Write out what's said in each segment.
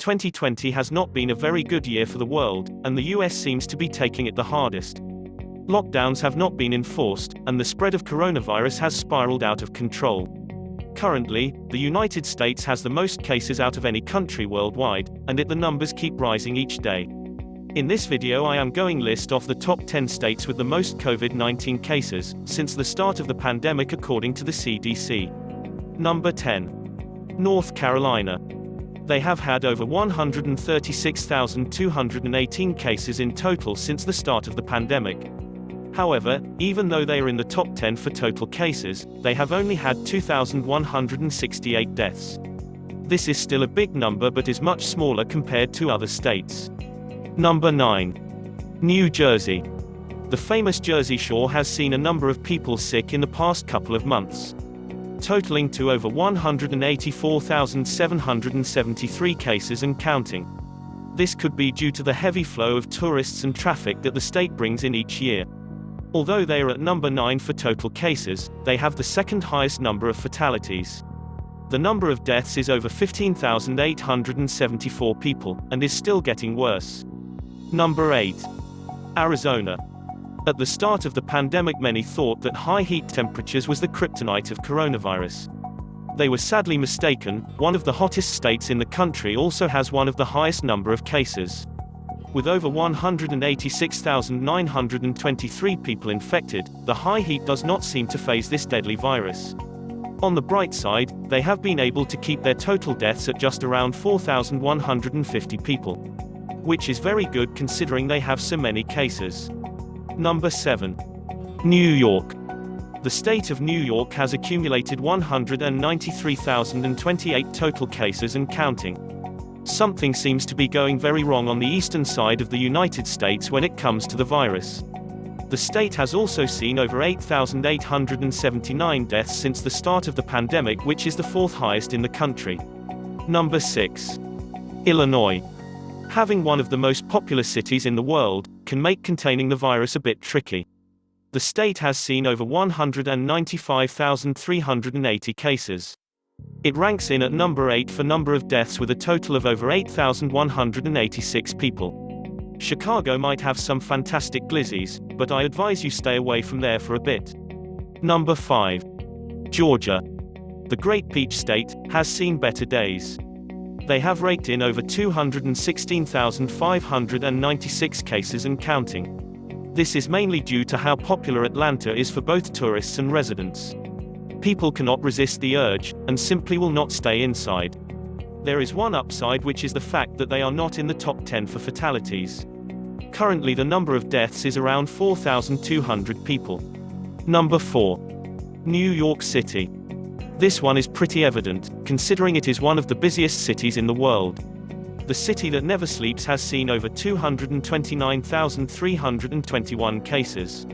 2020 has not been a very good year for the world, and the US seems to be taking it the hardest. Lockdowns have not been enforced, and the spread of coronavirus has spiraled out of control. Currently, the United States has the most cases out of any country worldwide, and the numbers keep rising each day. In this video I am going list off the top 10 states with the most COVID-19 cases since the start of the pandemic according to the CDC. Number 10. North Carolina. They have had over 136,218 cases in total since the start of the pandemic. However, even though they are in the top 10 for total cases, they have only had 2,168 deaths. This is still a big number but is much smaller compared to other states. Number 9. New Jersey. The famous Jersey Shore has seen a number of people sick in the past couple of months, totaling to over 184,773 cases and counting. This could be due to the heavy flow of tourists and traffic that the state brings in each year. Although they are at number 9 for total cases, they have the second highest number of fatalities. The number of deaths is over 15,874 people, and is still getting worse. Number 8. Arizona. At the start of the pandemic many thought that high heat temperatures was the kryptonite of coronavirus. They were sadly mistaken. One of the hottest states in the country also has one of the highest number of cases. With over 186,923 people infected, the high heat does not seem to faze this deadly virus. On the bright side, they have been able to keep their total deaths at just around 4,150 people, which is very good considering they have so many cases. Number 7. New York. The state of New York has accumulated 193,028 total cases and counting. Something seems to be going very wrong on the eastern side of the United States when it comes to the virus. The state has also seen over 8,879 deaths since the start of the pandemic, which is the fourth highest in the country. Number 6. Illinois. Having one of the most populous cities in the world can make containing the virus a bit tricky. The state has seen over 195,380 cases. It ranks in at number 8 for number of deaths with a total of over 8,186 people. Chicago might have some fantastic glizzies, but I advise you stay away from there for a bit. Number 5. Georgia. The Great Peach State has seen better days. They have raked in over 216,596 cases and counting. This is mainly due to how popular Atlanta is for both tourists and residents. People cannot resist the urge, and simply will not stay inside. There is one upside, which is the fact that they are not in the top 10 for fatalities. Currently the number of deaths is around 4,200 people. Number 4. New York City. This one is pretty evident, considering it is one of the busiest cities in the world. The city that never sleeps has seen over 229,321 cases.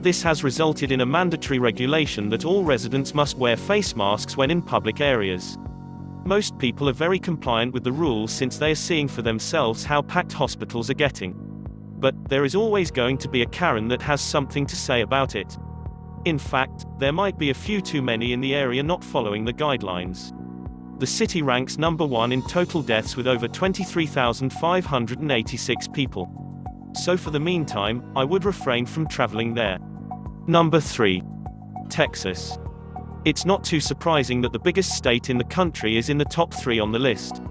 This has resulted in a mandatory regulation that all residents must wear face masks when in public areas. Most people are very compliant with the rules since they are seeing for themselves how packed hospitals are getting. But there is always going to be a Karen that has something to say about it. In fact, there might be a few too many in the area not following the guidelines. The city ranks number 1 in total deaths with over 23,586 people. So for the meantime, I would refrain from traveling there. Number 3. Texas. It's not too surprising that the biggest state in the country is in the top 3 on the list.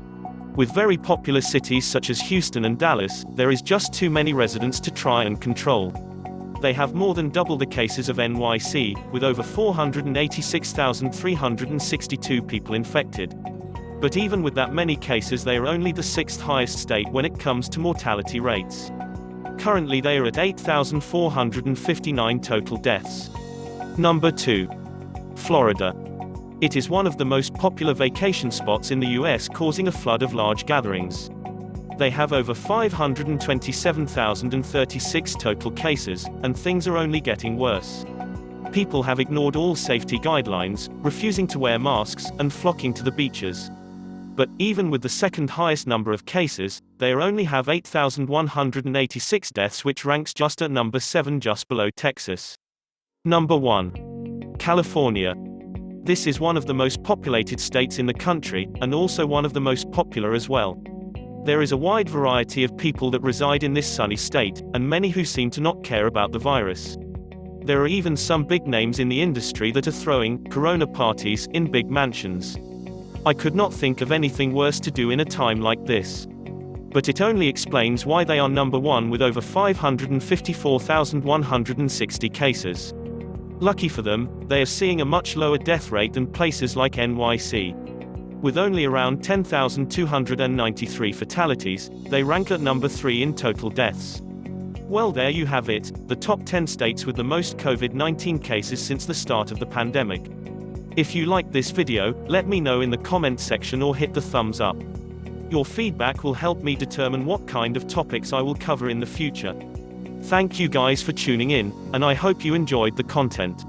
With very popular cities such as Houston and Dallas, there is just too many residents to try and control. They have more than double the cases of NYC, with over 486,362 people infected. But even with that many cases, they are only the 6th highest state when it comes to mortality rates. Currently they are at 8,459 total deaths. Number 2. Florida. It is one of the most popular vacation spots in the US, causing a flood of large gatherings. They have over 527,036 total cases, and things are only getting worse. People have ignored all safety guidelines, refusing to wear masks, and flocking to the beaches. But even with the second highest number of cases, they only have 8,186 deaths, which ranks just at number 7, just below Texas. Number 1. California. This is one of the most populated states in the country, and also one of the most popular as well. There is a wide variety of people that reside in this sunny state, and many who seem to not care about the virus. There are even some big names in the industry that are throwing corona parties in big mansions. I could not think of anything worse to do in a time like this. But it only explains why they are number one with over 554,160 cases. Lucky for them, they are seeing a much lower death rate than places like NYC. With only around 10,293 fatalities, they rank at number 3 in total deaths. Well, there you have it, the top 10 states with the most COVID-19 cases since the start of the pandemic. If you liked this video, let me know in the comment section or hit the thumbs up. Your feedback will help me determine what kind of topics I will cover in the future. Thank you guys for tuning in, and I hope you enjoyed the content.